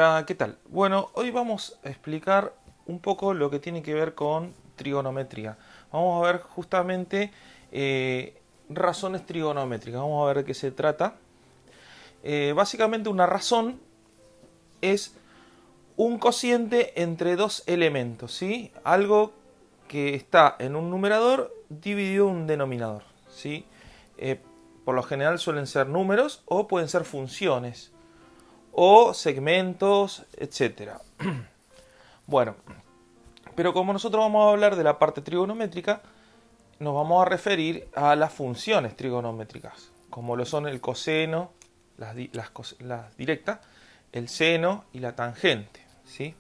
Hola, ¿qué tal? Bueno, hoy vamos a explicar un poco lo que tiene que ver con trigonometría. Vamos a ver justamente razones trigonométricas. Vamos a ver de qué se trata. Básicamente una razón es un cociente entre dos elementos, ¿sí? Algo que está en un numerador dividido en un denominador, ¿sí? Eh, por lo general suelen ser números o pueden ser funciones o segmentos, etcétera. Bueno, pero como nosotros vamos a hablar de la parte trigonométrica, nos vamos a referir a las funciones trigonométricas, como lo son el coseno, las directas, el seno y la tangente, ¿sí?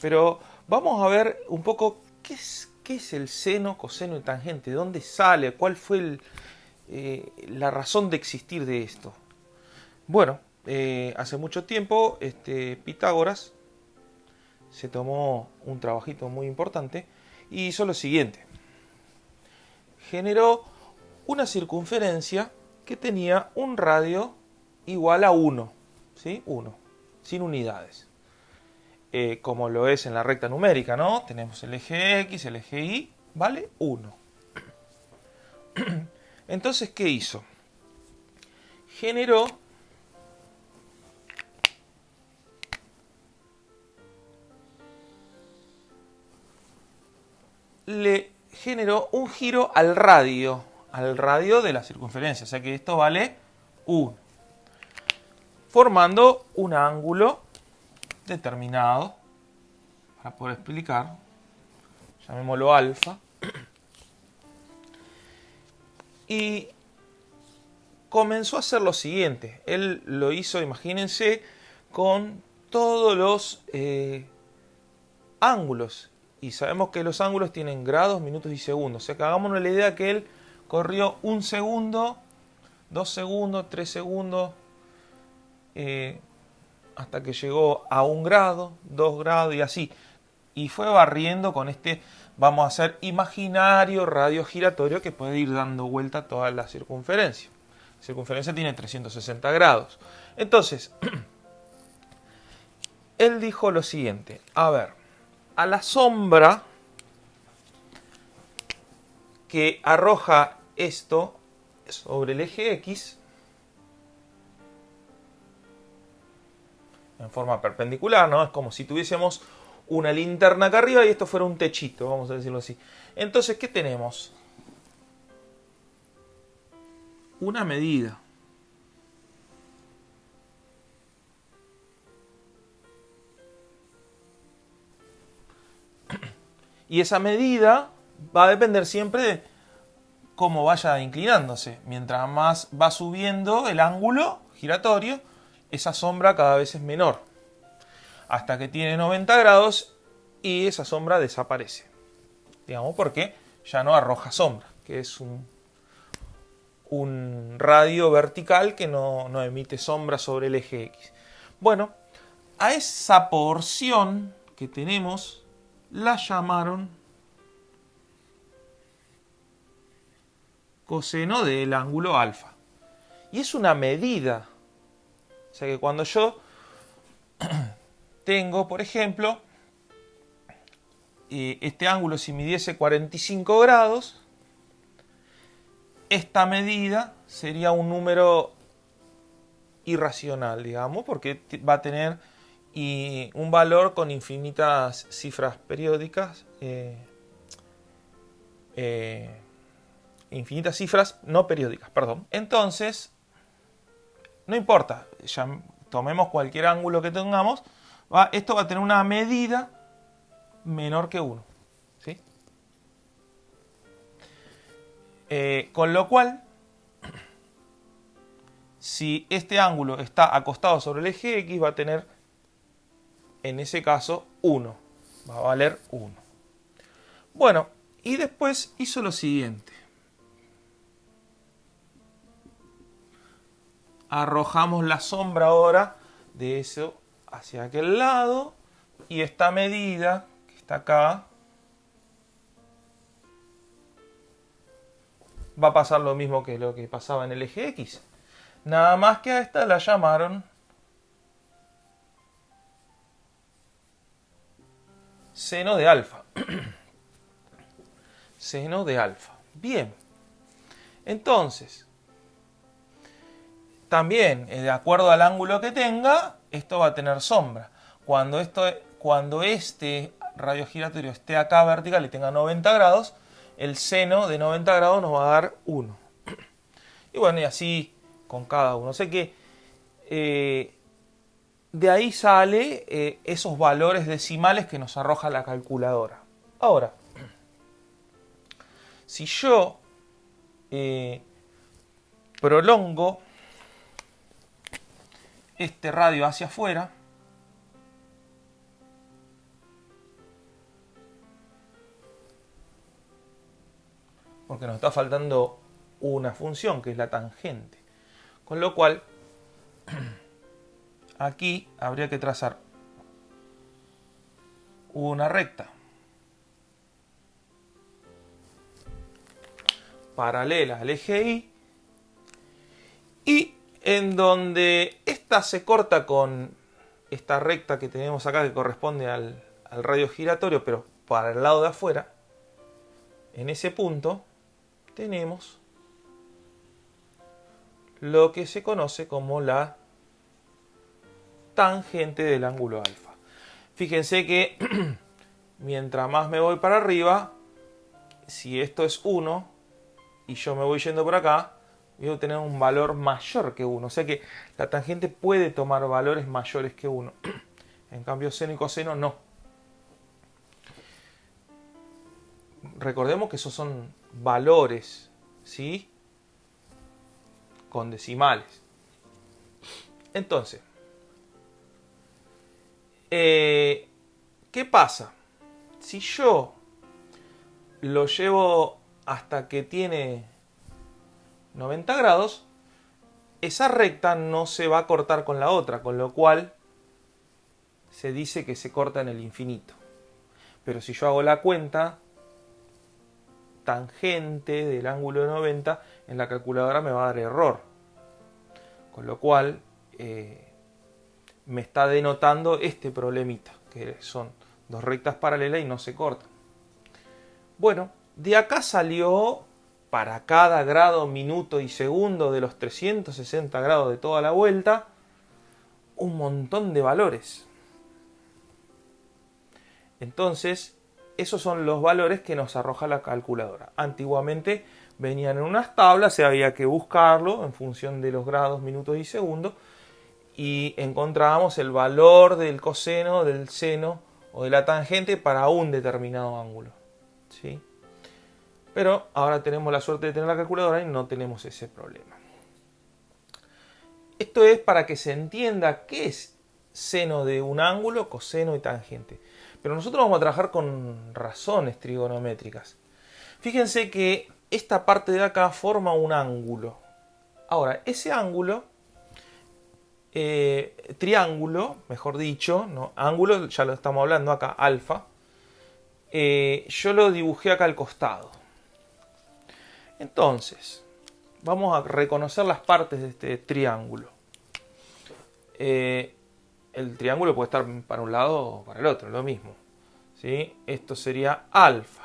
Pero vamos a ver un poco qué es el seno, coseno y tangente, de dónde sale, cuál fue la razón de existir de esto. Bueno, hace mucho tiempo Pitágoras se tomó un trabajito muy importante y hizo lo siguiente. Generó una circunferencia que tenía un radio igual a 1, ¿sí? 1, sin unidades. Como lo es en la recta numérica, ¿no? Tenemos el eje X, el eje Y, vale 1. Entonces, ¿qué hizo? Generó le generó un giro al radio de la circunferencia, o sea que esto vale 1, formando un ángulo determinado, para poder explicar, llamémoslo alfa, y comenzó a hacer lo siguiente. Él lo hizo, imagínense, con todos los ángulos. Y sabemos que los ángulos tienen grados, minutos y segundos. O sea que hagámonos la idea que él corrió 1 segundo, 2 segundos, 3 segundos, hasta que llegó a 1 grado, 2 grados y así. Y fue barriendo con este, vamos a hacer imaginario radio giratorio que puede ir dando vuelta a toda la circunferencia. La circunferencia tiene 360 grados. Entonces, él dijo lo siguiente. A ver, a la sombra que arroja esto sobre el eje X en forma perpendicular, ¿no? Es como si tuviésemos una linterna acá arriba y esto fuera un techito, vamos a decirlo así. Entonces, ¿qué tenemos? Una medida. Y esa medida va a depender siempre de cómo vaya inclinándose. Mientras más va subiendo el ángulo giratorio, esa sombra cada vez es menor. Hasta que tiene 90 grados y esa sombra desaparece. Digamos porque ya no arroja sombra, que es un radio vertical que no emite sombra sobre el eje X. Bueno, a esa porción que tenemos la llamaron coseno del ángulo alfa. Y es una medida. O sea que cuando yo tengo, por ejemplo, este ángulo si midiese 45 grados, esta medida sería un número irracional, digamos, porque va a tener un valor con infinitas cifras periódicas, infinitas cifras no periódicas, perdón. Entonces, no importa, ya tomemos cualquier ángulo que tengamos, esto va a tener una medida menor que 1. ¿Sí? Con lo cual, si este ángulo está acostado sobre el eje X, va a tener, en ese caso, 1. Va a valer 1. Bueno, y después hizo lo siguiente. Arrojamos la sombra ahora de eso hacia aquel lado. Y esta medida, que está acá, va a pasar lo mismo que lo que pasaba en el eje X. Nada más que a esta la llamaron seno de alfa. Seno de alfa. Bien. Entonces, también, de acuerdo al ángulo que tenga, esto va a tener sombra. Cuando este radio giratorio esté acá vertical y tenga 90 grados, el seno de 90 grados nos va a dar 1. Y bueno, y así con cada uno. O sea que de ahí sale esos valores decimales que nos arroja la calculadora. Ahora, si yo prolongo este radio hacia afuera, porque nos está faltando una función que es la tangente, con lo cual aquí habría que trazar una recta paralela al eje y en donde esta se corta con esta recta que tenemos acá que corresponde al radio giratorio, pero para el lado de afuera, en ese punto tenemos lo que se conoce como la tangente del ángulo alfa. Fíjense que mientras más me voy para arriba, si esto es 1 y yo me voy yendo por acá, voy a obtener un valor mayor que 1. O sea que la tangente puede tomar valores mayores que 1. En cambio, seno y coseno no. Recordemos que esos son valores, ¿sí? Con decimales. Entonces, ¿qué pasa? Si yo lo llevo hasta que tiene 90 grados, esa recta no se va a cortar con la otra, con lo cual se dice que se corta en el infinito. Pero si yo hago la cuenta, tangente del ángulo de 90, en la calculadora me va a dar error. Con lo cual me está denotando este problemita, que son dos rectas paralelas y no se cortan. Bueno, de acá salió para cada grado, minuto y segundo de los 360 grados de toda la vuelta un montón de valores. Entonces, esos son los valores que nos arroja la calculadora. Antiguamente venían en unas tablas y había que buscarlo en función de los grados, minutos y segundos y encontrábamos el valor del coseno, del seno o de la tangente para un determinado ángulo, ¿sí? Pero ahora tenemos la suerte de tener la calculadora y no tenemos ese problema. Esto es para que se entienda qué es seno de un ángulo, coseno y tangente. Pero nosotros vamos a trabajar con razones trigonométricas. Fíjense que esta parte de acá forma un ángulo. Ahora, ese ángulo, triángulo, mejor dicho, ¿no? Ángulo, ya lo estamos hablando acá, alfa, yo lo dibujé acá al costado. Entonces, vamos a reconocer las partes de este triángulo. El triángulo puede estar para un lado o para el otro, lo mismo, ¿sí? Esto sería alfa.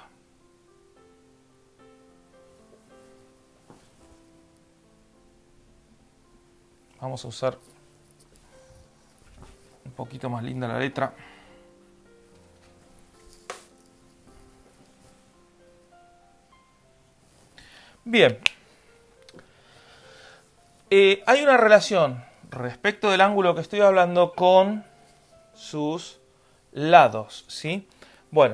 Vamos a usar un poquito más linda la letra. Bien. Hay una relación respecto del ángulo que estoy hablando con sus lados, ¿sí? Bueno,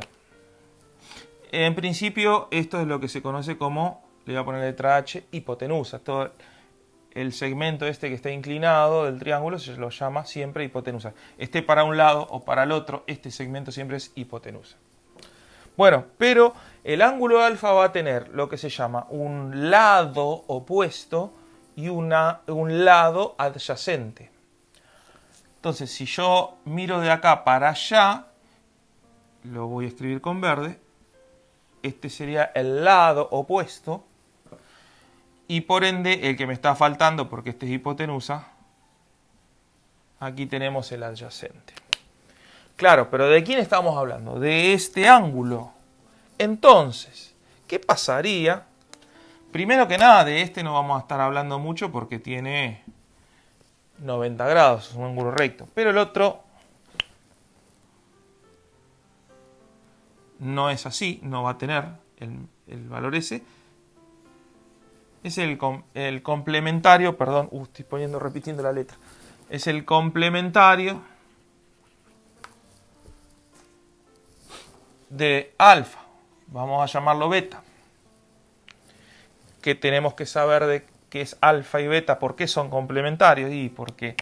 en principio esto es lo que se conoce como, le voy a poner letra H, hipotenusa. Todo el segmento este que está inclinado del triángulo se lo llama siempre hipotenusa. Esté para un lado o para el otro, este segmento siempre es hipotenusa. Bueno, pero el ángulo alfa va a tener lo que se llama un lado opuesto y un lado adyacente. Entonces, si yo miro de acá para allá, lo voy a escribir con verde, este sería el lado opuesto, y por ende, el que me está faltando, porque este es hipotenusa, aquí tenemos el adyacente. Claro, pero ¿de quién estamos hablando? De este ángulo. Entonces, ¿qué pasaría? Primero que nada, de este no vamos a estar hablando mucho porque tiene 90 grados, es un ángulo recto. Pero el otro no es así, no va a tener el valor ese. Es el complementario, perdón, estoy repitiendo la letra. Es el complementario de alfa. Vamos a llamarlo beta. Que tenemos que saber de qué es alfa y beta. ¿Por qué son complementarios? Y porque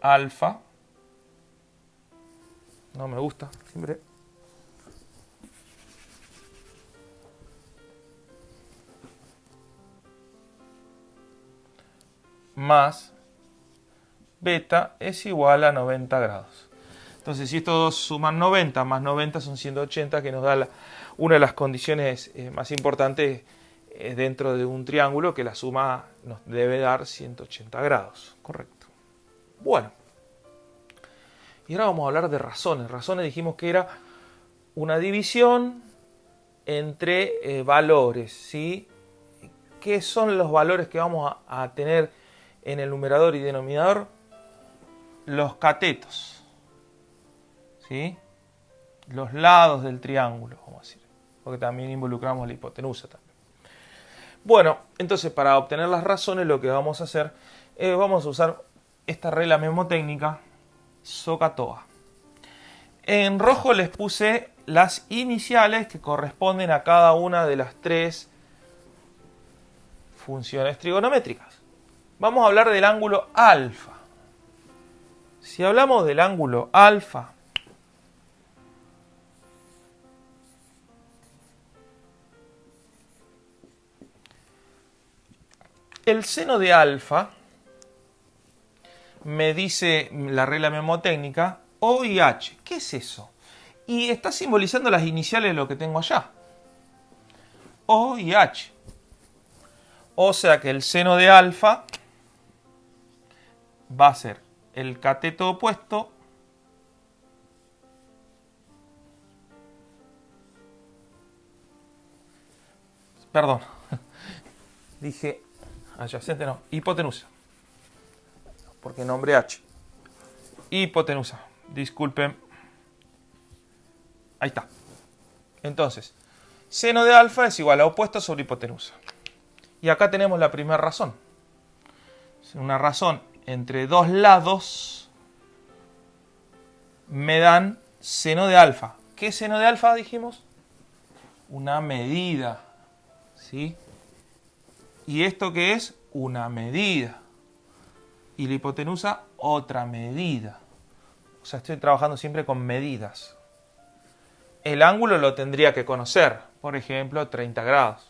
alfa, no me gusta, siempre más beta es igual a 90 grados. Entonces, si estos dos suman 90 más 90 son 180, que nos da una de las condiciones más importantes dentro de un triángulo, que la suma nos debe dar 180 grados. Correcto. Bueno. Y ahora vamos a hablar de razones. Razones dijimos que era una división entre valores, ¿sí? ¿Qué son los valores que vamos a tener en el numerador y denominador? Los catetos, ¿sí? Los lados del triángulo, vamos a decir, porque también involucramos la hipotenusa también. Bueno, entonces para obtener las razones lo que vamos a hacer es vamos a usar esta regla mnemotécnica SOHCAHTOA. En rojo les puse las iniciales que corresponden a cada una de las tres funciones trigonométricas. Vamos a hablar del ángulo alfa. Si hablamos del ángulo alfa, el seno de alfa me dice la regla mnemotécnica O y H. ¿Qué es eso? Y está simbolizando las iniciales de lo que tengo allá. O y H. O sea que el seno de alfa va a ser el cateto opuesto perdón, dije adyacente, no, hipotenusa, porque nombre H. Hipotenusa, disculpen. Ahí está. Entonces, seno de alfa es igual a opuesto sobre hipotenusa. Y acá tenemos la primera razón. Es una razón entre dos lados me dan seno de alfa. ¿Qué es seno de alfa dijimos? Una medida. ¿Sí? ¿Y esto qué es? Una medida. Y la hipotenusa, otra medida. O sea, estoy trabajando siempre con medidas. El ángulo lo tendría que conocer. Por ejemplo, 30 grados.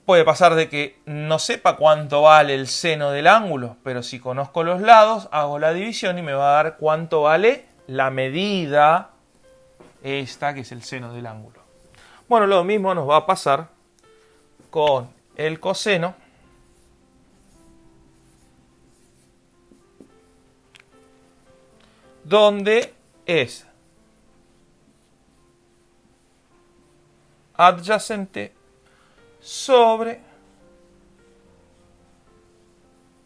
Puede pasar de que no sepa cuánto vale el seno del ángulo, pero si conozco los lados, hago la división y me va a dar cuánto vale la medida esta, que es el seno del ángulo. Bueno, lo mismo nos va a pasar con el coseno, donde es adyacente sobre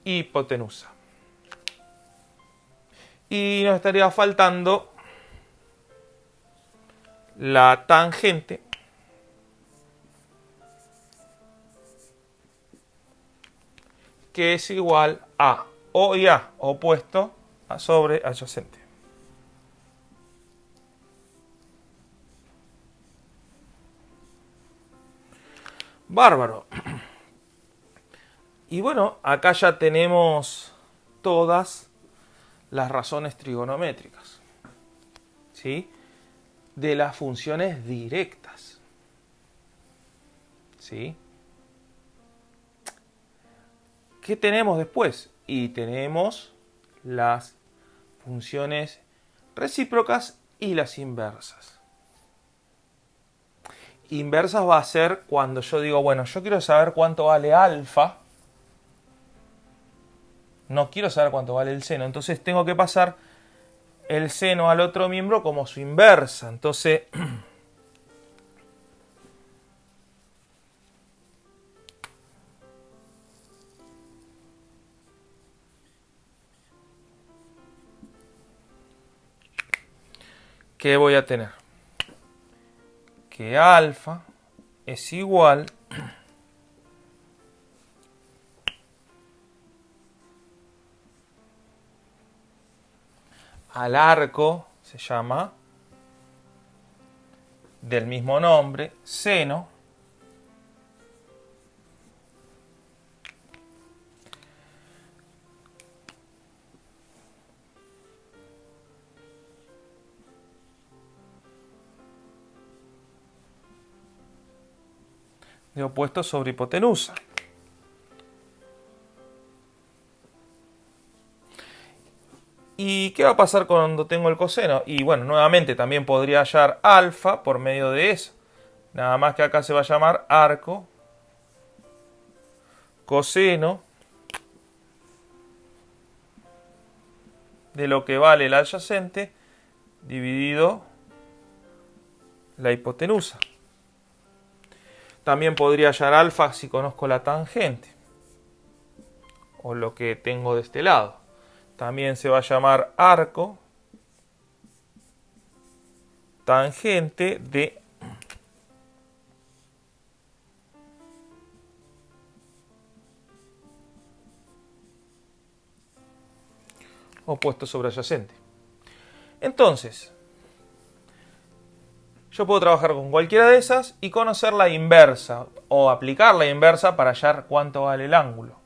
hipotenusa. Y nos estaría faltando la tangente, que es igual a O y A, opuesto a sobre adyacente. Bárbaro. Y bueno, acá ya tenemos todas las razones trigonométricas, ¿sí? De las funciones directas, ¿sí? ¿Qué tenemos después? Y tenemos las funciones recíprocas y las inversas. Inversas va a ser cuando yo digo, bueno, yo quiero saber cuánto vale alfa. No quiero saber cuánto vale el seno. Entonces tengo que pasar el seno al otro miembro como su inversa. Entonces, ¿qué voy a tener? Que alfa es igual al arco, se llama, del mismo nombre, seno de opuestos sobre hipotenusa. ¿Y qué va a pasar cuando tengo el coseno? Y bueno, nuevamente también podría hallar alfa por medio de eso. Nada más que acá se va a llamar arco coseno de lo que vale el adyacente dividido la hipotenusa. También podría hallar alfa si conozco la tangente o lo que tengo de este lado. También se va a llamar arco tangente de opuesto sobre adyacente. Entonces, yo puedo trabajar con cualquiera de esas y conocer la inversa o aplicar la inversa para hallar cuánto vale el ángulo,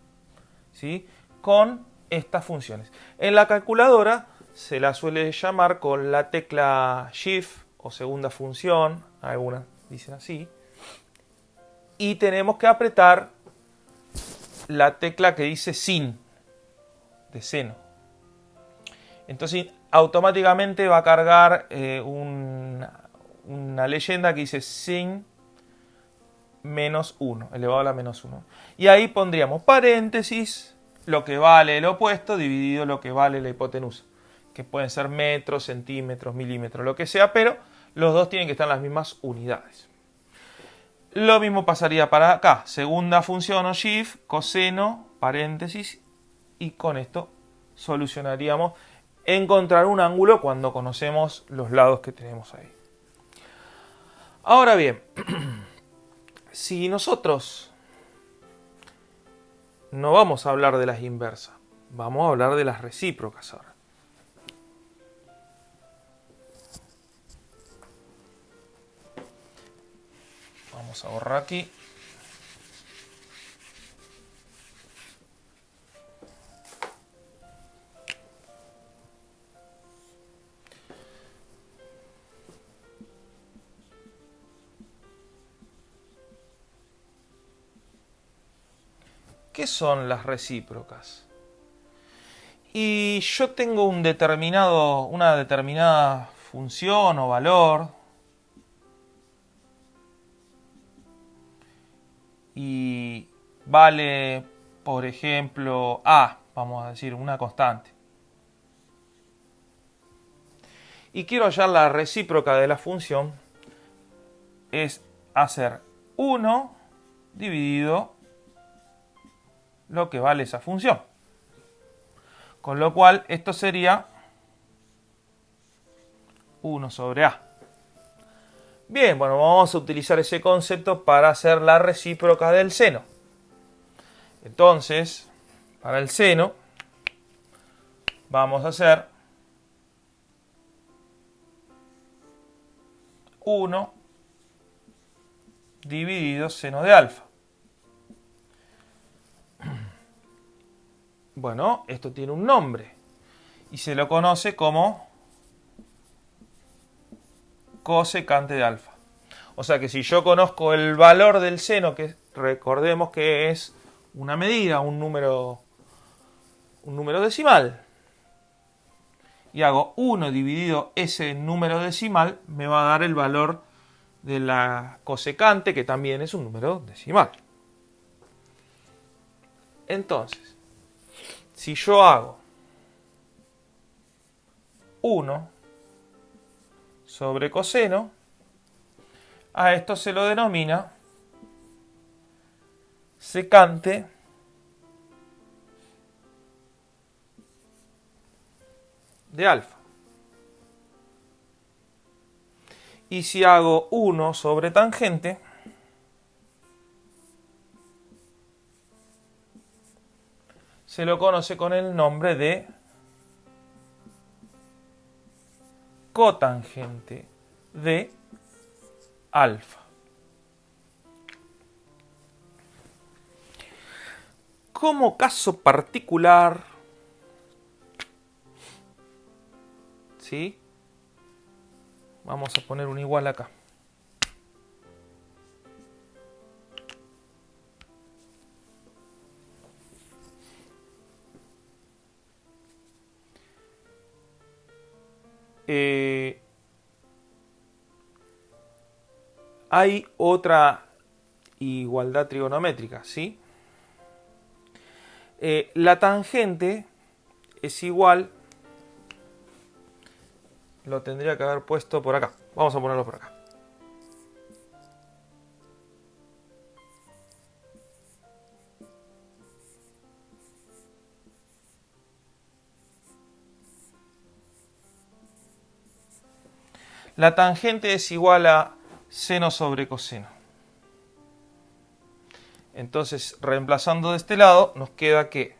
¿sí? Con estas funciones. En la calculadora se la suele llamar con la tecla Shift o segunda función, algunas dicen así, y tenemos que apretar la tecla que dice sin, de seno. Entonces automáticamente va a cargar una leyenda que dice sin menos 1, elevado a la menos 1. Y ahí pondríamos paréntesis, lo que vale el opuesto dividido lo que vale la hipotenusa, que pueden ser metros, centímetros, milímetros, lo que sea, pero los dos tienen que estar en las mismas unidades. Lo mismo pasaría para acá, segunda función o shift, coseno, paréntesis, y con esto solucionaríamos encontrar un ángulo cuando conocemos los lados que tenemos ahí. Ahora bien, si nosotros no vamos a hablar de las inversas, vamos a hablar de las recíprocas ahora. Vamos a borrar aquí. ¿Qué son las recíprocas? Y yo tengo una determinada función o valor y vale, por ejemplo, A, vamos a decir, una constante. Y quiero hallar la recíproca de la función, es hacer 1 dividido lo que vale esa función. Con lo cual, esto sería 1 sobre A. Bien, bueno, vamos a utilizar ese concepto para hacer la recíproca del seno. Entonces, para el seno, vamos a hacer 1 dividido seno de alfa. Bueno, esto tiene un nombre y se lo conoce como cosecante de alfa. O sea que si yo conozco el valor del seno, que recordemos que es una medida, un número decimal, y hago 1 dividido ese número decimal, me va a dar el valor de la cosecante, que también es un número decimal. Entonces, Si yo hago 1 sobre coseno, a esto se lo denomina secante de alfa. Y si hago 1 sobre tangente, se lo conoce con el nombre de cotangente de alfa. Como caso particular, ¿sí? Vamos a poner un igual acá. Hay otra igualdad trigonométrica, ¿sí? La tangente es igual, lo tendría que haber puesto por acá. Vamos a ponerlo por acá. La tangente es igual a seno sobre coseno. Entonces, reemplazando de este lado, nos queda que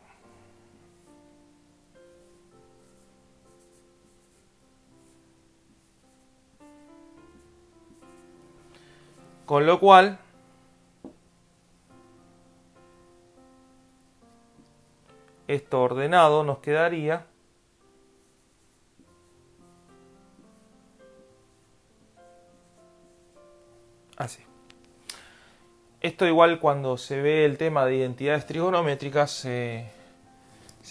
con lo cual esto ordenado nos quedaría así. Esto igual cuando se ve el tema de identidades trigonométricas se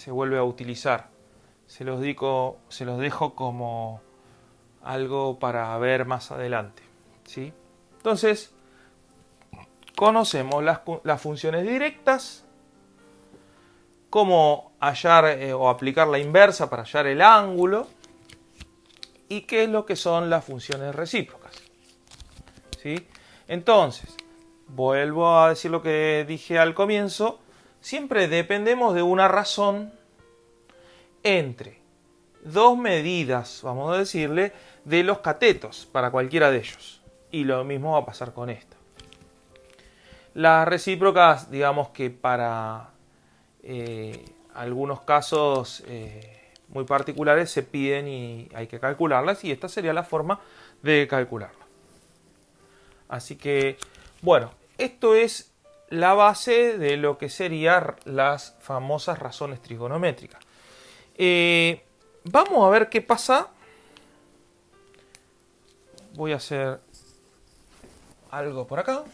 vuelve a utilizar. Se los dejo como algo para ver más adelante, ¿sí? Entonces, conocemos las funciones directas, cómo hallar o aplicar la inversa para hallar el ángulo y qué es lo que son las funciones recíprocas, ¿sí? Entonces, vuelvo a decir lo que dije al comienzo, siempre dependemos de una razón entre dos medidas, vamos a decirle, de los catetos para cualquiera de ellos. Y lo mismo va a pasar con esto. Las recíprocas, digamos que para algunos casos muy particulares se piden y hay que calcularlas, y esta sería la forma de calcularlas. Así que, bueno, esto es la base de lo que serían las famosas razones trigonométricas. Vamos a ver qué pasa. Voy a hacer algo por acá.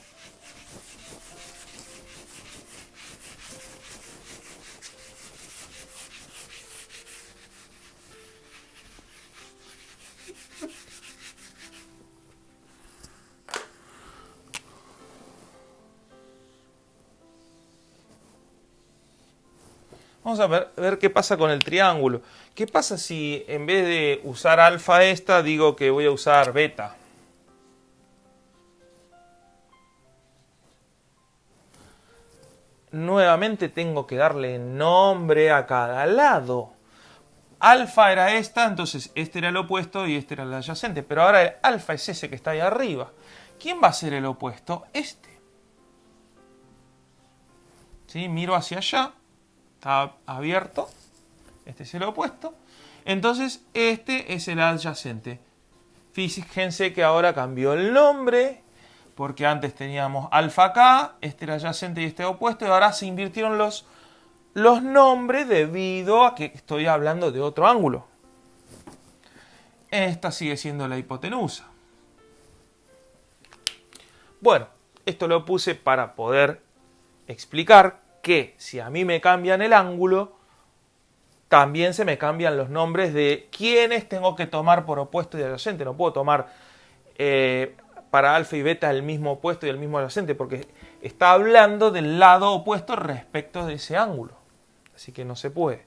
Vamos a ver qué pasa con el triángulo. ¿Qué pasa si en vez de usar alfa esta, digo que voy a usar beta? Nuevamente tengo que darle nombre a cada lado. Alfa era esta, entonces este era el opuesto y este era el adyacente. Pero ahora el alfa es ese que está ahí arriba. ¿Quién va a ser el opuesto? Este. ¿Sí? Miro hacia allá. Está abierto. Este es el opuesto. Entonces este es el adyacente. Fíjense que ahora cambió el nombre, porque antes teníamos alfa acá, este era adyacente y este opuesto, y ahora se invirtieron los nombres debido a que estoy hablando de otro ángulo. Esta sigue siendo la hipotenusa. Bueno, esto lo puse para poder explicar que si a mí me cambian el ángulo, también se me cambian los nombres de quiénes tengo que tomar por opuesto y adyacente. No puedo tomar para alfa y beta el mismo opuesto y el mismo adyacente, porque está hablando del lado opuesto respecto de ese ángulo. Así que no se puede.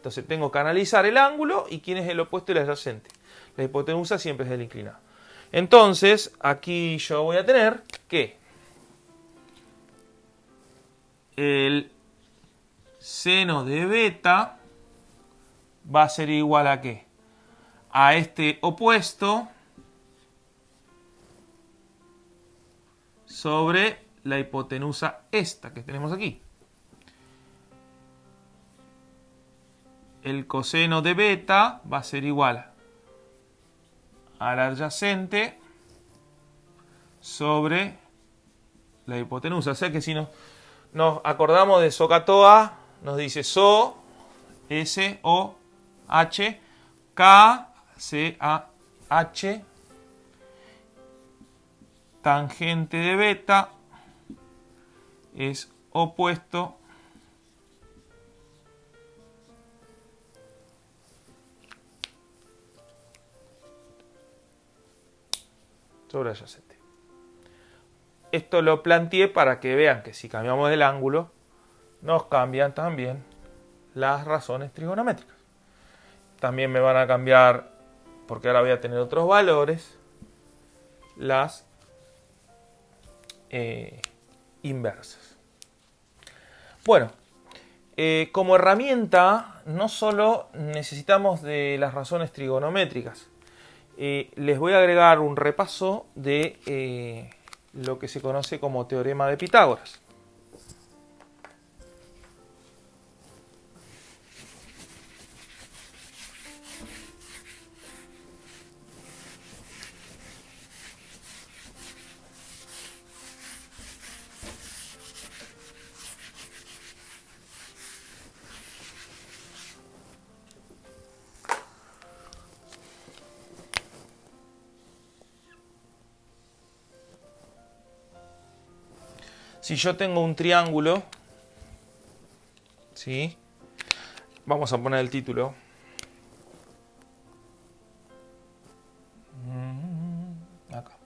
Entonces tengo que analizar el ángulo y quién es el opuesto y el adyacente. La hipotenusa siempre es el inclinado. Entonces, aquí yo voy a tener que el seno de beta va a ser igual a ¿qué? A este opuesto sobre la hipotenusa esta que tenemos aquí. El coseno de beta va a ser igual al adyacente sobre la hipotenusa. O sea que si nos acordamos de SOHCAHTOA, nos dice SO, S, O, H, K, C, A, H, tangente de beta es opuesto sobre adyacente. Esto lo planteé para que vean que si cambiamos el ángulo, nos cambian también las razones trigonométricas. También me van a cambiar, porque ahora voy a tener otros valores, las inversas. Bueno, como herramienta no solo necesitamos de las razones trigonométricas, les voy a agregar un repaso de lo que se conoce como teorema de Pitágoras. Si yo tengo un triángulo, ¿sí? Vamos a poner el título. Acá.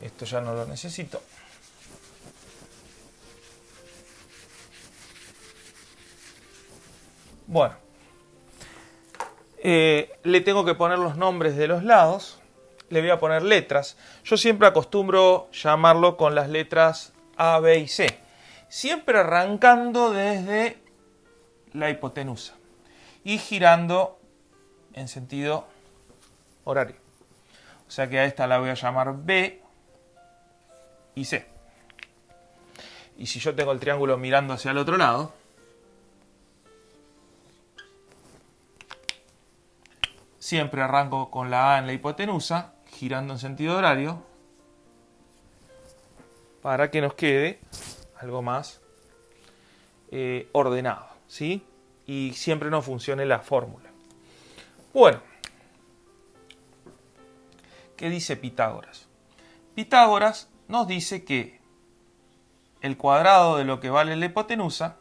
Esto ya no lo necesito. Bueno, le tengo que poner los nombres de los lados, le voy a poner letras. Yo siempre acostumbro llamarlo con las letras A, B y C, siempre arrancando desde la hipotenusa y girando en sentido horario. O sea que a esta la voy a llamar B y C. Y si yo tengo el triángulo mirando hacia el otro lado, siempre arranco con la A en la hipotenusa, girando en sentido horario, para que nos quede algo más ordenado, ¿sí? Y siempre nos funcione la fórmula. Bueno, ¿qué dice Pitágoras? Pitágoras nos dice que el cuadrado de lo que vale la hipotenusa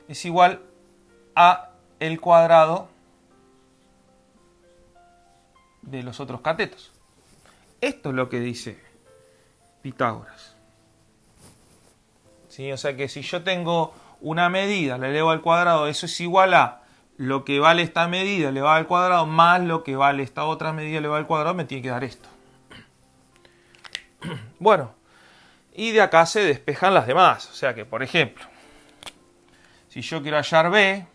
es igual a el cuadrado de los otros catetos. Esto es lo que dice Pitágoras. ¿Sí? O sea que si yo tengo una medida, la elevo al cuadrado, eso es igual a lo que vale esta medida elevado al cuadrado más lo que vale esta otra medida elevada al cuadrado, me tiene que dar esto. Bueno, y de acá se despejan las demás. O sea que, por ejemplo, si yo quiero hallar B,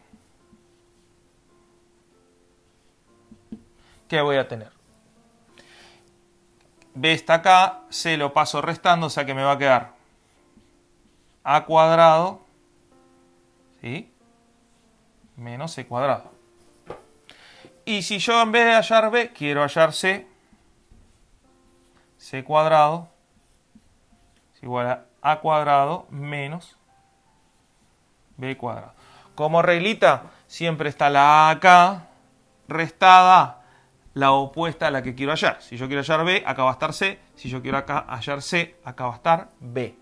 ¿qué voy a tener? B está acá, C lo paso restando, o sea que me va a quedar A cuadrado, ¿sí? Menos C cuadrado. Y si yo en vez de hallar B, quiero hallar C, C cuadrado es igual a cuadrado menos B cuadrado. Como reglita, siempre está la A acá, restada la opuesta a la que quiero hallar. Si yo quiero hallar B, acá va a estar C. Si yo quiero acá hallar C, acá va a estar B.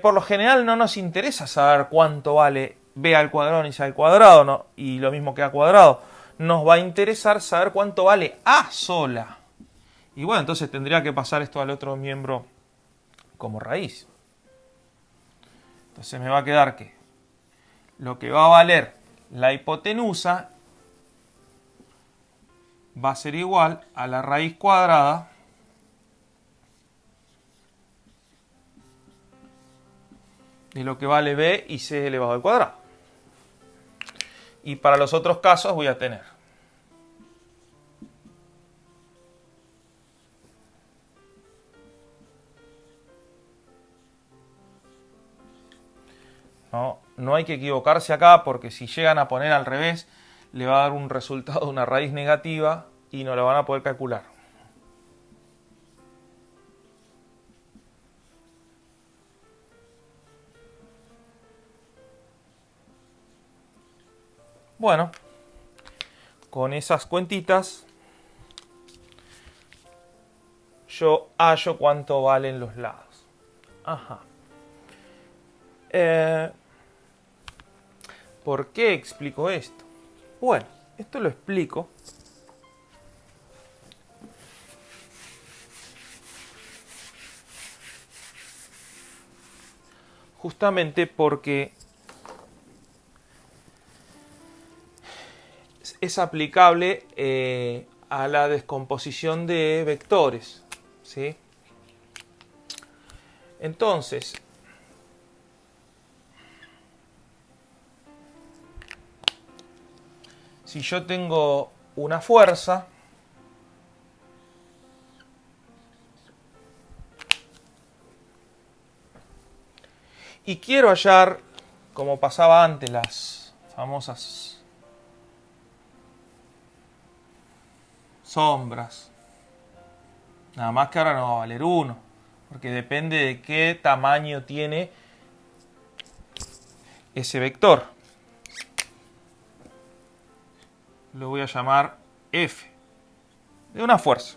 Por lo general no nos interesa saber cuánto vale b al cuadrado ni c al cuadrado, ¿no? Y lo mismo que a cuadrado. Nos va a interesar saber cuánto vale a sola. Y bueno, entonces tendría que pasar esto al otro miembro como raíz. Entonces me va a quedar que lo que va a valer la hipotenusa va a ser igual a la raíz cuadrada de lo que vale b y c elevado al cuadrado. Y para los otros casos voy a tener no hay que equivocarse acá porque si llegan a poner al revés le va a dar un resultado de una raíz negativa y no lo van a poder calcular. Bueno, con esas cuentitas yo hallo cuánto valen los lados. Ajá. ¿Por qué explico esto? Bueno, esto lo explico justamente porque es aplicable a la descomposición de vectores, ¿sí? Entonces, si yo tengo una fuerza y quiero hallar, como pasaba antes, las famosas sombras, nada más que ahora no va a valer 1, porque depende de qué tamaño tiene ese vector. Lo voy a llamar F, de una fuerza.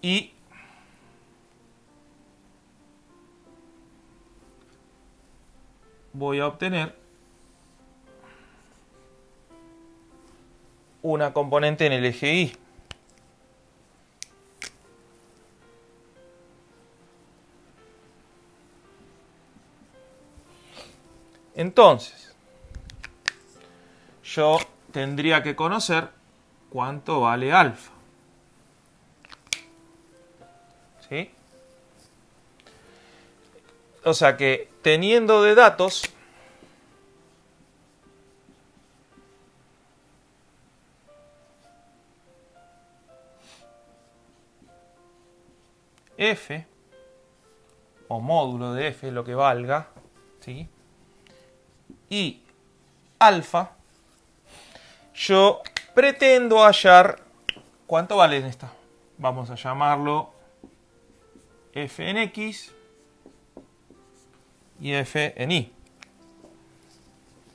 Y voy a obtener una componente en el eje Y. Entonces, yo tendría que conocer cuánto vale alfa. ¿Sí? O sea que teniendo de datos F o módulo de F, lo que valga, ¿sí? Y alfa, yo pretendo hallar cuánto vale en esta. Vamos a llamarlo F en X y F en Y.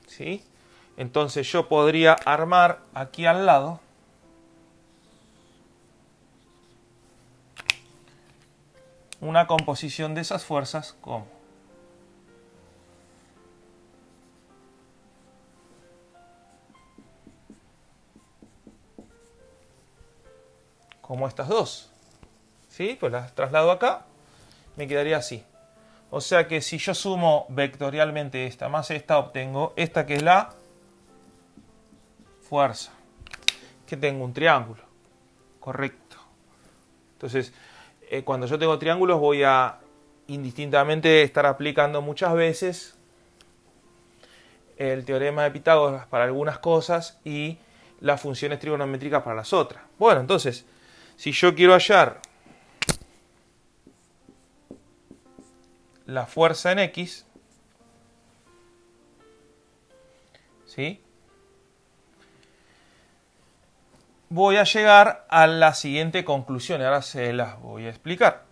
¿Sí? Entonces yo podría armar aquí al lado una composición de esas fuerzas como estas dos. ¿Sí? Pues las traslado acá, me quedaría así. O sea que si yo sumo vectorialmente esta más esta, obtengo esta que es la fuerza. Que tengo un triángulo. Correcto. Entonces, cuando yo tengo triángulos voy a indistintamente estar aplicando muchas veces el teorema de Pitágoras para algunas cosas y las funciones trigonométricas para las otras. Bueno, entonces, si yo quiero hallar la fuerza en X, ¿sí? Voy a llegar a la siguiente conclusión y ahora se las voy a explicar.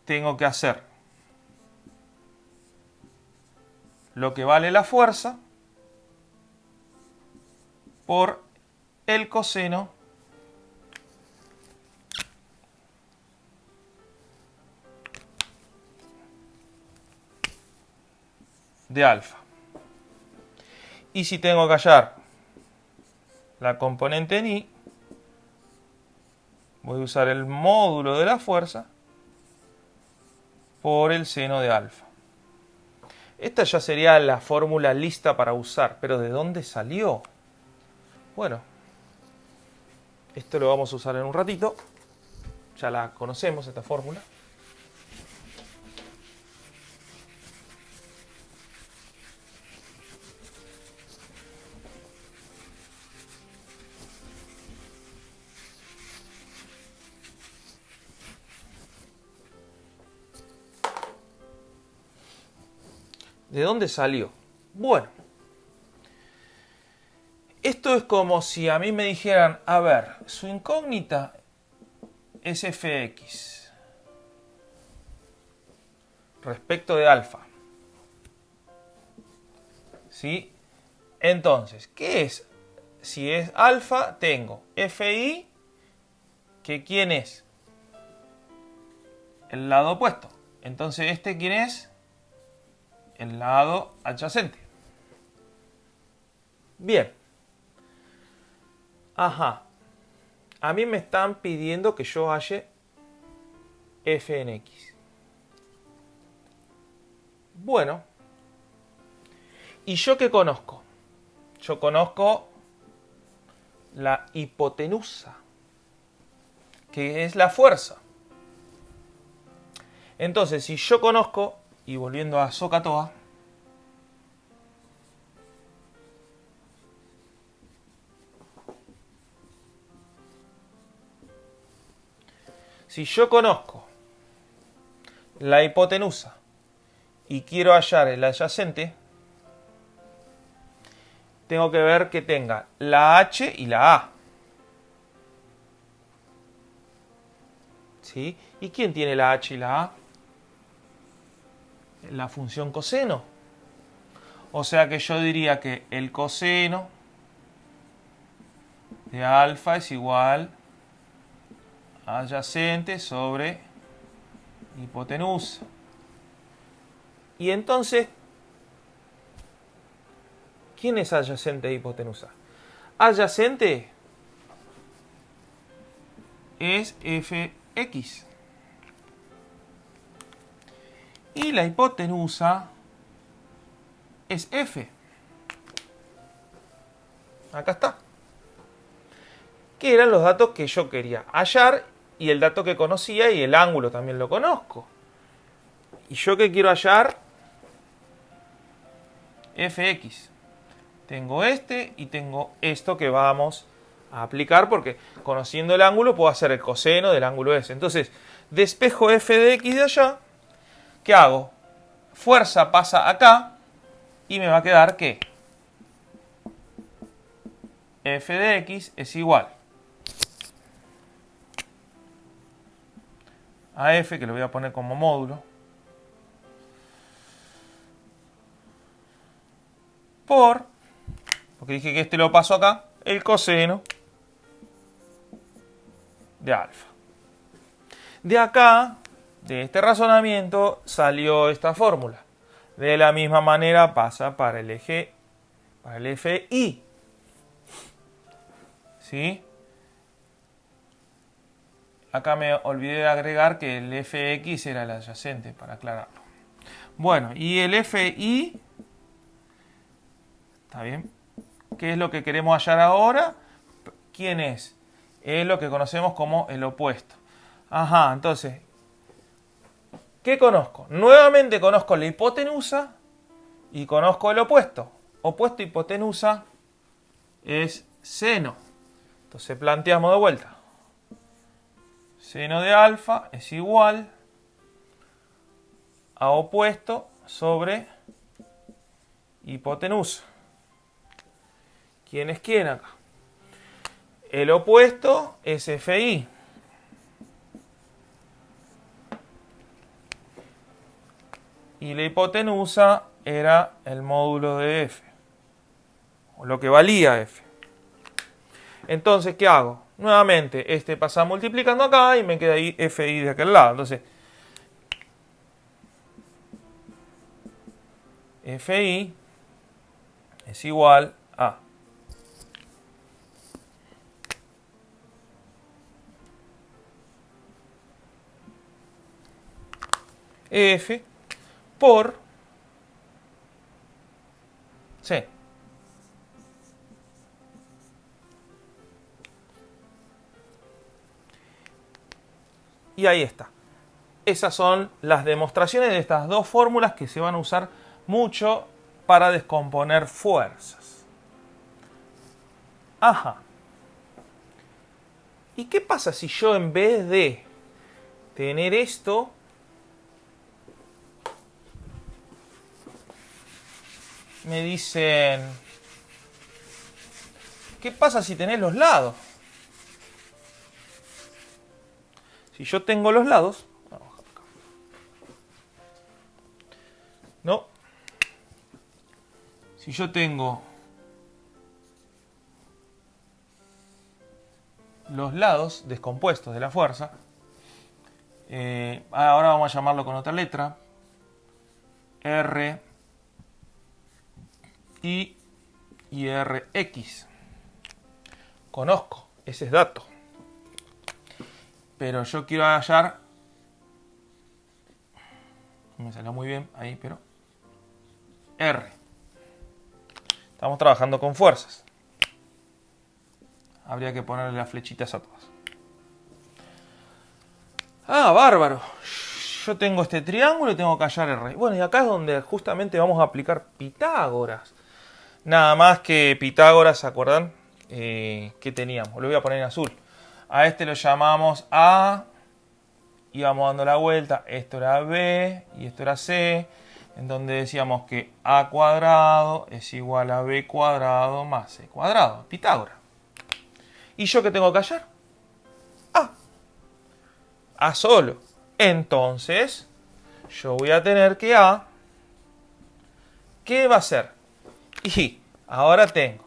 Tengo que hacer lo que vale la fuerza por el coseno de alfa. Y si tengo que hallar la componente en I, voy a usar el módulo de la fuerza por el seno de alfa. Esta ya sería la fórmula lista para usar, pero ¿de dónde salió? Bueno, esto lo vamos a usar en un ratito. Ya la conocemos, esta fórmula. ¿De dónde salió? Bueno, esto es como si a mí me dijeran, a ver, su incógnita es fx respecto de alfa. ¿Sí? Entonces, ¿qué es? Si es alfa, tengo fi, que ¿quién es? El lado opuesto. Entonces, ¿este quién es? El lado adyacente. Bien. Ajá. A mí me están pidiendo que yo halle f en x. Bueno. ¿Y yo qué conozco? Yo conozco la hipotenusa, que es la fuerza. Entonces, si yo conozco, y volviendo a SOHCAHTOA, si yo conozco la hipotenusa y quiero hallar el adyacente, tengo que ver que tenga la h y la a. ¿Sí? ¿Y quién tiene la h y la a? La función coseno. O sea que yo diría que el coseno de alfa es igual a adyacente sobre hipotenusa. Y entonces, ¿quién es adyacente de hipotenusa? Adyacente es fx. Y la hipotenusa es f. Acá está. Que eran los datos que yo quería hallar y el dato que conocía, y el ángulo también lo conozco. ¿Y yo qué quiero hallar? Fx. Tengo este y tengo esto que vamos a aplicar, porque conociendo el ángulo puedo hacer el coseno del ángulo ese. Entonces, despejo f de x de allá. ¿Qué hago? Fuerza pasa acá y me va a quedar que f de x es igual a f, que lo voy a poner como módulo, porque dije que este lo paso acá, el coseno de alfa. De acá, de este razonamiento, salió esta fórmula. De la misma manera pasa para el eje, para el FI. ¿Sí? Acá me olvidé de agregar que el fx era el adyacente, para aclararlo. Bueno, y el fi, ¿está bien? ¿Qué es lo que queremos hallar ahora? ¿Quién es? Es lo que conocemos como el opuesto. Ajá, entonces, ¿qué conozco? Nuevamente conozco la hipotenusa y conozco el opuesto. Opuesto hipotenusa es seno. Entonces planteamos de vuelta. Seno de alfa es igual a opuesto sobre hipotenusa. ¿Quién es quién acá? El opuesto es FI. Y la hipotenusa era el módulo de F. O lo que valía F. Entonces, ¿qué hago? Nuevamente, este pasa multiplicando acá y me queda ahí FI de aquel lado. Entonces, FI es igual a F por C. Y ahí está. Esas son las demostraciones de estas dos fórmulas que se van a usar mucho para descomponer fuerzas. Ajá. ¿Y qué pasa si yo en vez de tener esto, me dicen, ¿qué pasa si tenés los lados? Si yo tengo los lados, no. Si yo tengo los lados descompuestos de la fuerza, ahora vamos a llamarlo con otra letra, R y Rx. Conozco, ese es dato. Pero yo quiero hallar, no me salió muy bien ahí, pero R. Estamos trabajando con fuerzas. Habría que ponerle las flechitas a todas. Ah, bárbaro. Yo tengo este triángulo y tengo que hallar R. Bueno, y acá es donde justamente vamos a aplicar Pitágoras. Nada más que Pitágoras, ¿se acuerdan? ¿Qué teníamos? Lo voy a poner en azul. A este lo llamamos A. Y vamos dando la vuelta. Esto era B y esto era C. En donde decíamos que A cuadrado es igual a B cuadrado más C cuadrado. Pitágoras. ¿Y yo qué tengo que hallar? A. A solo. Entonces, yo voy a tener que A. ¿Qué va a ser? Y ahora tengo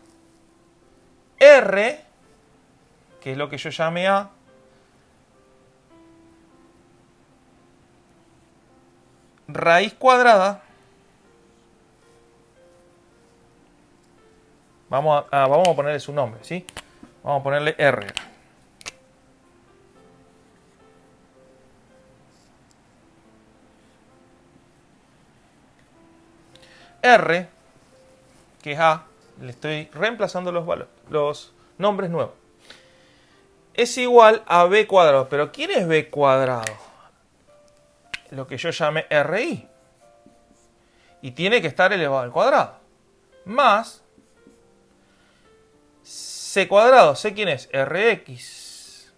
R, que es lo que yo llamé A, raíz cuadrada. Vamos a ponerle su nombre, ¿sí? Vamos a ponerle R. R, que es A, le estoy reemplazando los nombres nuevos. Es igual a B cuadrado. ¿Pero quién es B cuadrado? Lo que yo llame RI. Y tiene que estar elevado al cuadrado. Más C cuadrado. ¿Sé quién es? Rx.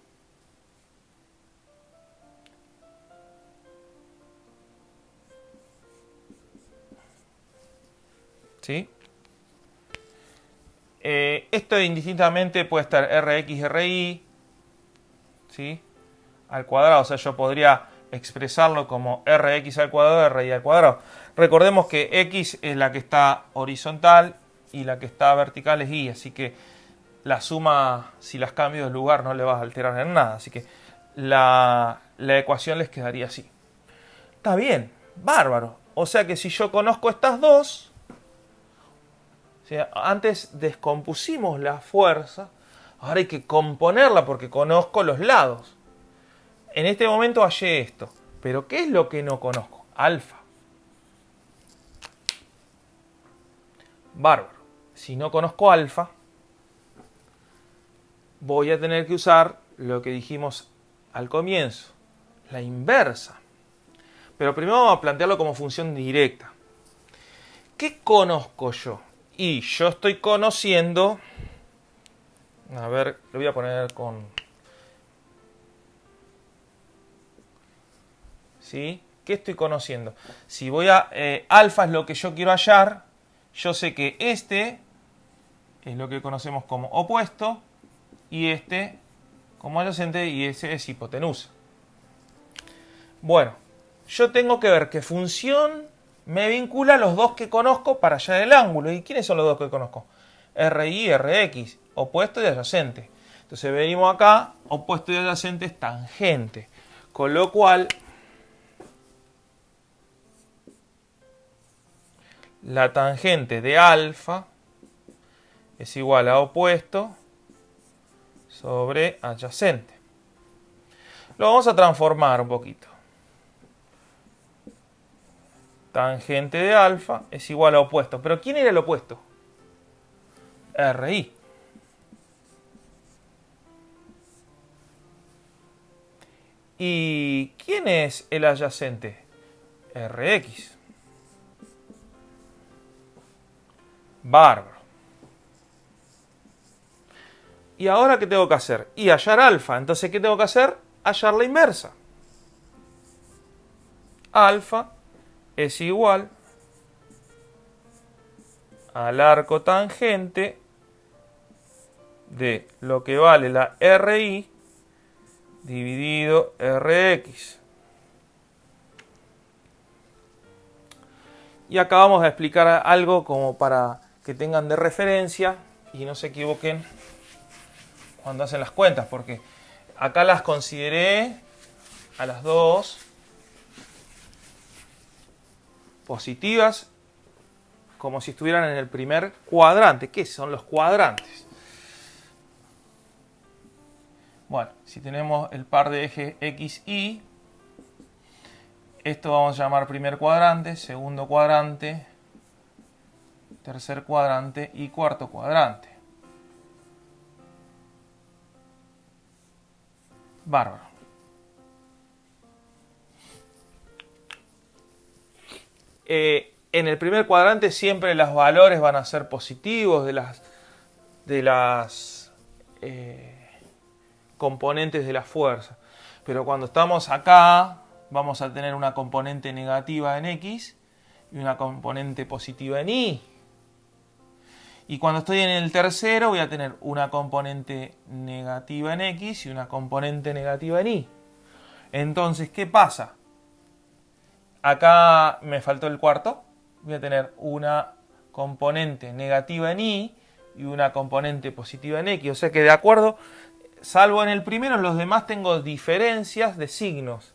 ¿Sí? Esto indistintamente puede estar Rx, Ri, ¿sí? Al cuadrado. O sea, yo podría expresarlo como Rx al cuadrado, Ri al cuadrado. Recordemos que X es la que está horizontal y la que está vertical es Y. Así que la suma, si las cambio de lugar, no le vas a alterar en nada. Así que la ecuación les quedaría así. Está bien, bárbaro. O sea que si yo conozco estas dos, o sea, antes descompusimos la fuerza, ahora hay que componerla porque conozco los lados. En este momento hallé esto. Pero ¿qué es lo que no conozco? Alfa. Bárbaro. Si no conozco alfa, voy a tener que usar lo que dijimos al comienzo, la inversa. Pero primero vamos a plantearlo como función directa. ¿Qué conozco yo? Y yo estoy conociendo, a ver, lo voy a poner con, ¿sí? ¿Qué estoy conociendo? Si voy a, alfa es lo que yo quiero hallar, yo sé que este es lo que conocemos como opuesto, y este como adyacente, y ese es hipotenusa. Bueno, yo tengo que ver qué función me vincula a los dos que conozco para hallar el ángulo. ¿Y quiénes son los dos que conozco? RI y RX, opuesto y adyacente. Entonces venimos acá, opuesto y adyacente es tangente. Con lo cual, la tangente de alfa es igual a opuesto sobre adyacente. Lo vamos a transformar un poquito. Tangente de alfa es igual a opuesto. ¿Pero quién era el opuesto? RI. ¿Y quién es el adyacente? RX. Bárbaro. ¿Y ahora qué tengo que hacer? Y hallar alfa. Entonces, ¿qué tengo que hacer? Hallar la inversa. Alfa es igual al arco tangente de lo que vale la RI dividido RX. Y acá vamos a explicar algo como para que tengan de referencia y no se equivoquen cuando hacen las cuentas, porque acá las consideré a las dos positivas como si estuvieran en el primer cuadrante. ¿Qué son los cuadrantes? Bueno, si tenemos el par de eje X, Y, esto vamos a llamar primer cuadrante, segundo cuadrante, tercer cuadrante y cuarto cuadrante. Bárbaro. En el primer cuadrante siempre los valores van a ser positivos de las componentes de la fuerza. Pero cuando estamos acá, vamos a tener una componente negativa en X y una componente positiva en Y. Y cuando estoy en el tercero, voy a tener una componente negativa en X y una componente negativa en Y. Entonces, ¿qué pasa? Acá me faltó el cuarto. Voy a tener una componente negativa en Y y una componente positiva en X. O sea que de acuerdo, salvo en el primero, en los demás tengo diferencias de signos.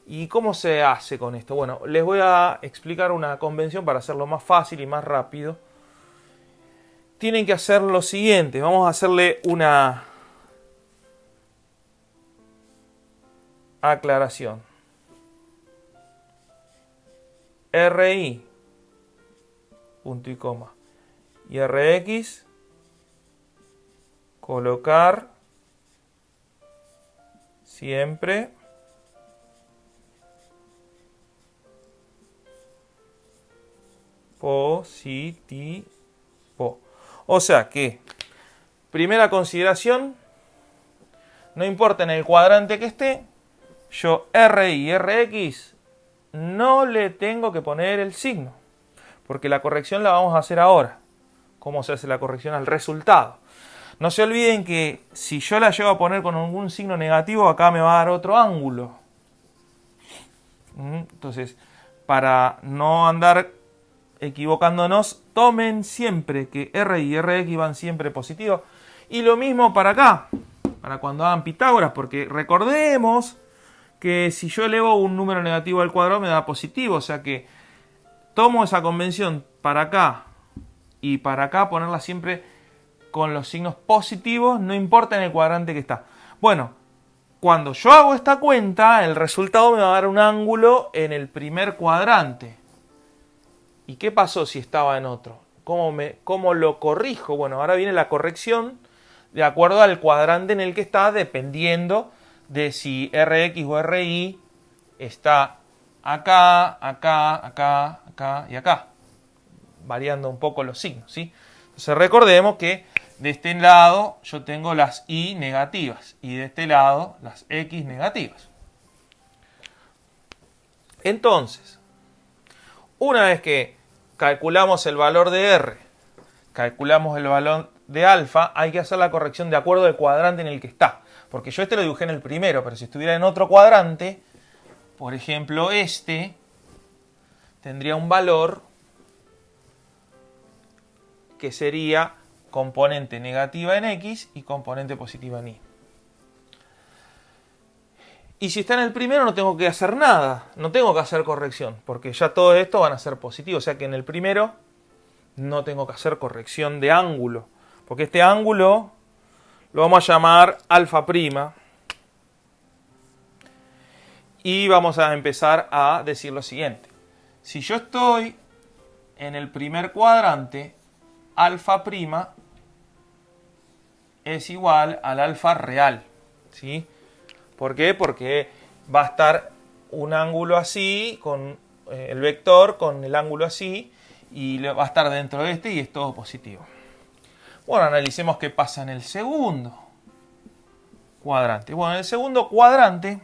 ¿Y cómo se hace con esto? Bueno, les voy a explicar una convención para hacerlo más fácil y más rápido. Tienen que hacer lo siguiente. Vamos a hacerle una aclaración. RI, punto y coma, y RX, colocar siempre positivo. O sea que, primera consideración, no importa en el cuadrante que esté, yo RI y RX no le tengo que poner el signo, porque la corrección la vamos a hacer ahora. ¿Cómo se hace la corrección al resultado? No se olviden que si yo la llevo a poner con algún signo negativo, acá me va a dar otro ángulo. Entonces, para no andar equivocándonos, tomen siempre que R y RX van siempre positivos. Y lo mismo para acá, para cuando hagan Pitágoras, porque recordemos que si yo elevo un número negativo al cuadrado me da positivo, o sea que tomo esa convención para acá y para acá, ponerla siempre con los signos positivos, no importa en el cuadrante que está. Bueno, cuando yo hago esta cuenta, el resultado me va a dar un ángulo en el primer cuadrante. ¿Y qué pasó si estaba en otro? ¿Cómo lo corrijo? Bueno, ahora viene la corrección de acuerdo al cuadrante en el que está, dependiendo de si RX o RI está acá, acá, acá, acá y acá, variando un poco los signos, ¿sí? Entonces recordemos que de este lado yo tengo las Y negativas y de este lado las X negativas. Entonces, una vez que calculamos el valor de R, calculamos el valor de alfa, hay que hacer la corrección de acuerdo al cuadrante en el que está. Porque yo lo dibujé en el primero, pero si estuviera en otro cuadrante, por ejemplo tendría un valor que sería componente negativa en X y componente positiva en Y. Y si está en el primero no tengo que hacer nada, no tengo que hacer corrección, porque ya todo esto van a ser positivos. O sea que en el primero no tengo que hacer corrección de ángulo, porque este ángulo lo vamos a llamar alfa prima. Y vamos a empezar a decir lo siguiente. Si yo estoy en el primer cuadrante, alfa prima es igual al alfa real, ¿sí? ¿Por qué? Porque va a estar un ángulo así, con el vector con el ángulo así, y va a estar dentro de este y es todo positivo. Bueno, analicemos qué pasa en el segundo cuadrante. Bueno, en el segundo cuadrante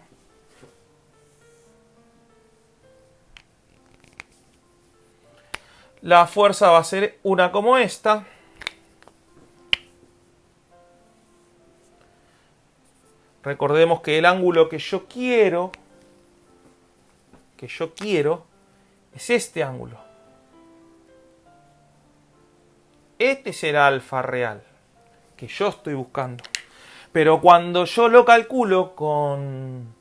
la fuerza va a ser una como esta. Recordemos que el ángulo que yo quiero es este ángulo. Este es el alfa real que yo estoy buscando. Pero cuando yo lo calculo con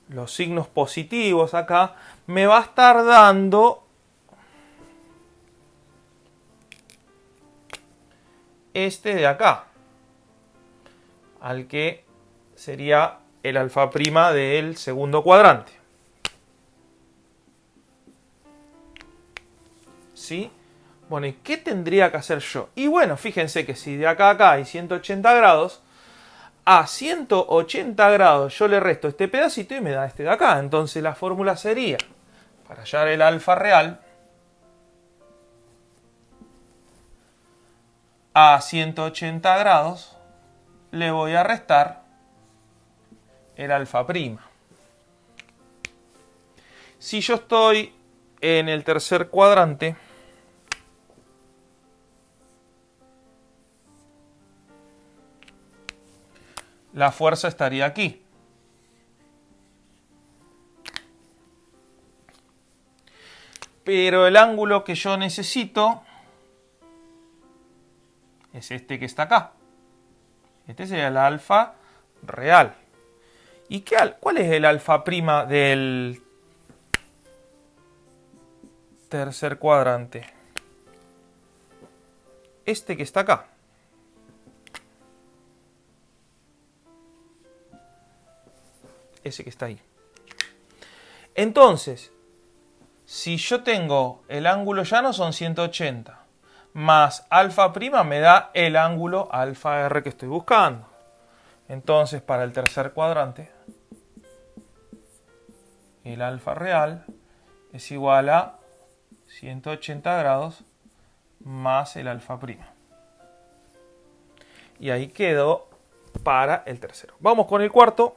los signos positivos acá, me va a estar dando este de acá, al que sería el alfa prima del segundo cuadrante. ¿Sí? Bueno, ¿y qué tendría que hacer yo? Y bueno, fíjense que si de acá a acá hay 180 grados, a 180 grados yo le resto este pedacito y me da este de acá. Entonces la fórmula sería, para hallar el alfa real, a 180 grados le voy a restar el alfa prima. Si yo estoy en el tercer cuadrante, la fuerza estaría aquí. Pero el ángulo que yo necesito es este que está acá. Este sería el alfa real. ¿Y cuál es el alfa prima del tercer cuadrante? Este que está acá. Ese que está ahí. Entonces, si yo tengo el ángulo llano son 180, más alfa prima me da el ángulo alfa R que estoy buscando. Entonces, para el tercer cuadrante, el alfa real es igual a 180 grados más el alfa prima. Y ahí quedó para el tercero. Vamos con el cuarto.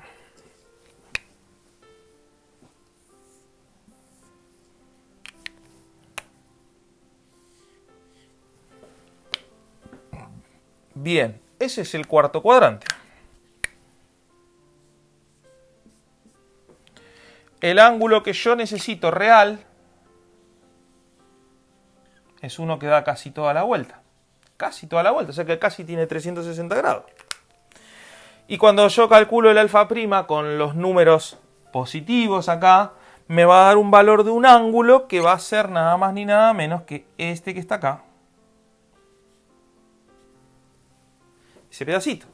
Bien, ese es el cuarto cuadrante. El ángulo que yo necesito real es uno que da casi toda la vuelta. Casi toda la vuelta, o sea que casi tiene 360 grados. Y cuando yo calculo el alfa prima con los números positivos acá, me va a dar un valor de un ángulo que va a ser nada más ni nada menos que este que está acá. Ese pedacito.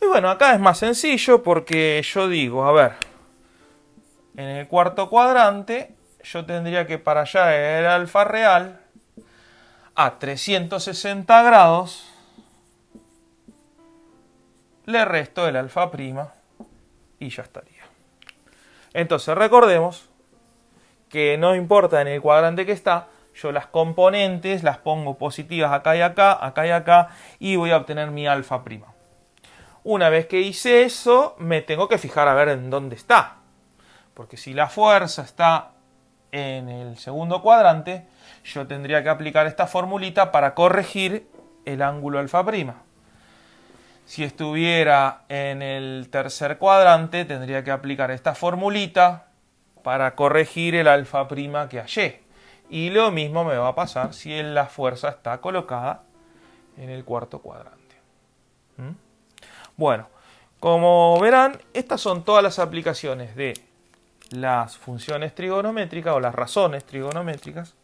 Y bueno, acá es más sencillo porque yo digo, a ver, en el cuarto cuadrante yo tendría que para allá el alfa real a 360 grados le resto el alfa prima y ya estaría. Entonces recordemos que no importa en el cuadrante que está, yo las componentes las pongo positivas acá y acá, acá y acá, y voy a obtener mi alfa prima. Una vez que hice eso, me tengo que fijar a ver en dónde está. Porque si la fuerza está en el segundo cuadrante, yo tendría que aplicar esta formulita para corregir el ángulo alfa prima. Si estuviera en el tercer cuadrante, tendría que aplicar esta formulita para corregir el alfa prima que hallé. Y lo mismo me va a pasar si la fuerza está colocada en el cuarto cuadrante. Bueno, Como verán, estas son todas las aplicaciones de las funciones trigonométricas o las razones trigonométricas.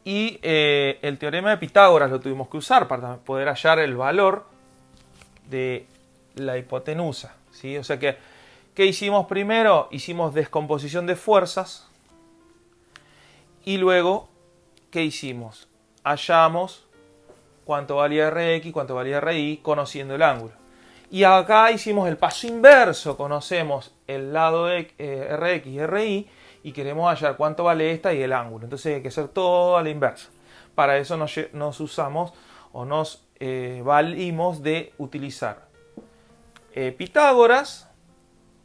Y el teorema de Pitágoras lo tuvimos que usar para poder hallar el valor de la hipotenusa, ¿sí? O sea que, ¿qué hicimos primero? Hicimos descomposición de fuerzas. Y luego, ¿qué hicimos? Hallamos cuánto valía Rx, cuánto valía Ri, conociendo el ángulo. Y acá hicimos el paso inverso, conocemos el lado de Rx y Ri y queremos hallar cuánto vale esta y el ángulo. Entonces hay que hacer todo a la inversa. Para eso nos usamos o nos valimos de utilizar Pitágoras,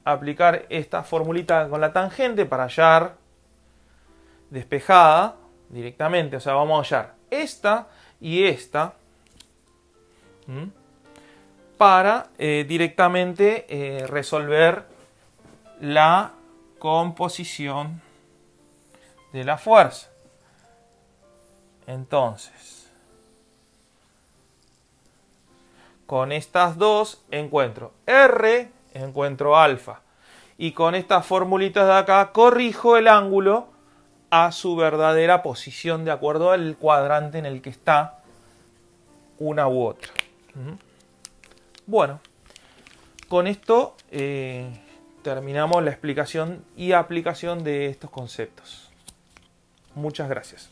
aplicar esta formulita con la tangente para hallar despejada directamente. O sea, vamos a hallar esta y esta para directamente resolver la composición de la fuerza. Entonces, con estas dos encuentro R, encuentro alfa. Y con estas formulitas de acá corrijo el ángulo a su verdadera posición de acuerdo al cuadrante en el que está una u otra. Bueno, con esto terminamos la explicación y aplicación de estos conceptos. Muchas gracias.